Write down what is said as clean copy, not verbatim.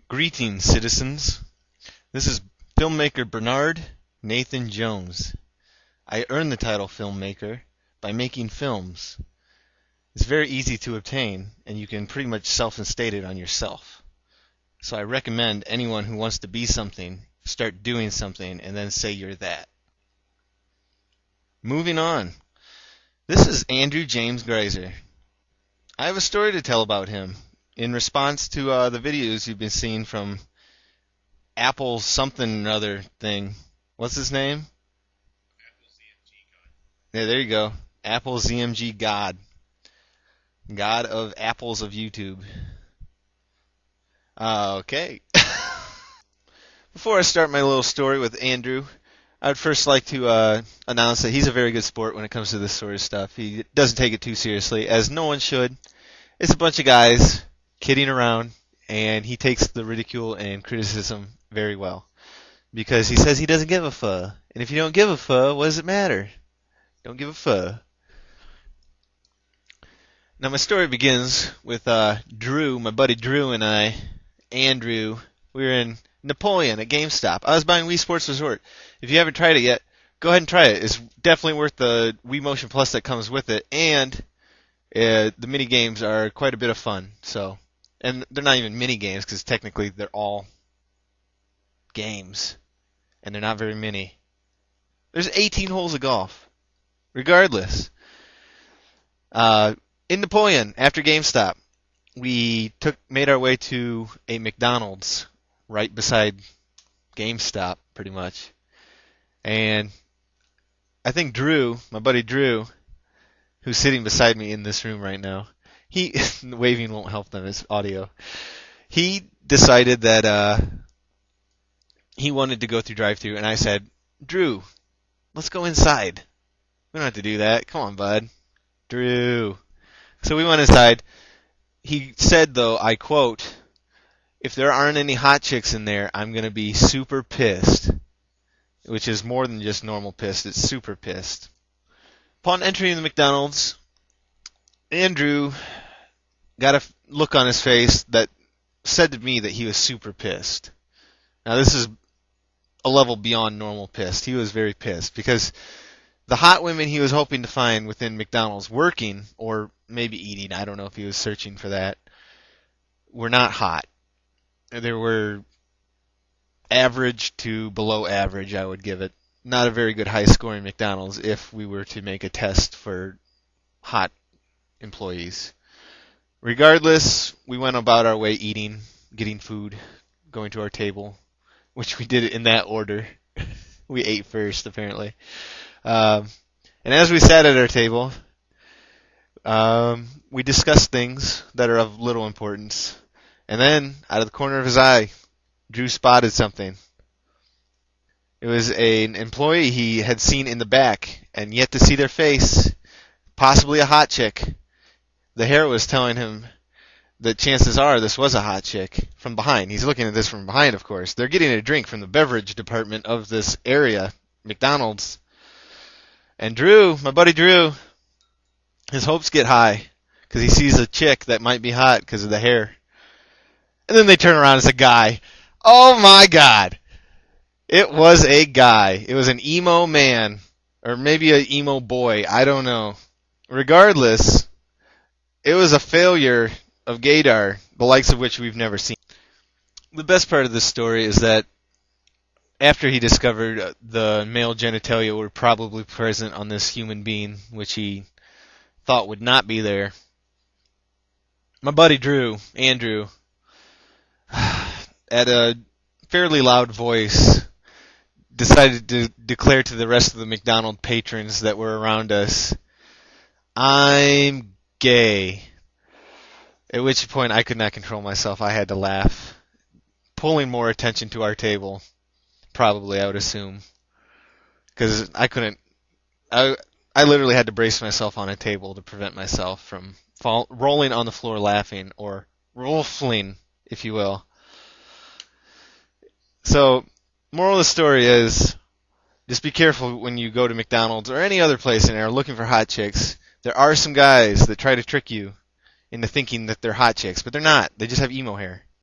Greetings, citizens. This is filmmaker Bernard Nathan Jones. I earned the title filmmaker by making films. It's very easy to obtain, and you can pretty much self-instate it on yourself. So I recommend anyone who wants to be something, start doing something, and then say you're that. Moving on. This is Andrew James Greiser. I have a story to tell about him in response to the videos you've been seeing from Apple something or other thing. What's his name? Yeah, there you go. Apple ZMG God. God of apples of YouTube. Okay. Before I start my little story with Andrew, I would first like to announce that he's a very good sport when it comes to this sort of stuff. He doesn't take it too seriously, as no one should. It's a bunch of guys kidding around, and he takes the ridicule and criticism very well. Because he says he doesn't give a fuck. And if you don't give a fuck, what does it matter? Don't give a fuck. Now my story begins with Drew, my buddy Drew and I, Andrew. We were in Napoleon at GameStop. I was buying Wii Sports Resort. If you haven't tried it yet, go ahead and try it. It's definitely worth the Wii Motion Plus that comes with it, and the mini games are quite a bit of fun. And they're not even mini games because technically they're all games, and they're not very many. There's 18 holes of golf. Regardless, in Napoleon, after GameStop, we made our way to a McDonald's right beside GameStop, pretty much. And I think Drew, my buddy Drew, who's sitting beside me in this room right now, waving won't help them, it's audio. He decided that he wanted to go through drive-thru, and I said, Drew, let's go inside. We don't have to do that. Come on, bud. Drew. So we went inside. He said, though, I quote, if there aren't any hot chicks in there, I'm going to be super pissed. Which is more than just normal pissed. It's super pissed. Upon entering the McDonald's, Andrew got a look on his face that said to me that he was super pissed. Now, this is a level beyond normal pissed. He was very pissed because the hot women he was hoping to find within McDonald's working, or maybe eating, I don't know if he was searching for that, were not hot. They were average to below average, I would give it. Not a very good high-scoring McDonald's if we were to make a test for hot employees. Regardless, we went about our way eating, getting food, going to our table, which we did in that order. We ate first, apparently. And as we sat at our table, we discussed things that are of little importance. And then, out of the corner of his eye, Drew spotted something. It was an employee he had seen in the back, and yet to see their face, possibly a hot chick. The hair was telling him that chances are this was a hot chick from behind. He's looking at this from behind, of course. They're getting a drink from the beverage department of this area, McDonald's. And Drew, my buddy Drew, his hopes get high because he sees a chick that might be hot because of the hair. And then they turn around, it's a guy. Oh my God! It was a guy. It was an emo man. Or maybe an emo boy. I don't know. Regardless, it was a failure of gaydar, the likes of which we've never seen. The best part of this story is that after he discovered the male genitalia were probably present on this human being, which he thought would not be there, my buddy Drew, Andrew, at a fairly loud voice, decided to declare to the rest of the McDonald's patrons that were around us, I'm gay. At which point I could not control myself. I had to laugh, pulling more attention to our table. Probably, I would assume. Because I couldn't... I literally had to brace myself on a table to prevent myself from rolling on the floor laughing, or ruffling, if you will. So, moral of the story is, just be careful when you go to McDonald's or any other place in there looking for hot chicks. There are some guys that try to trick you into thinking that they're hot chicks, but they're not. They just have emo hair.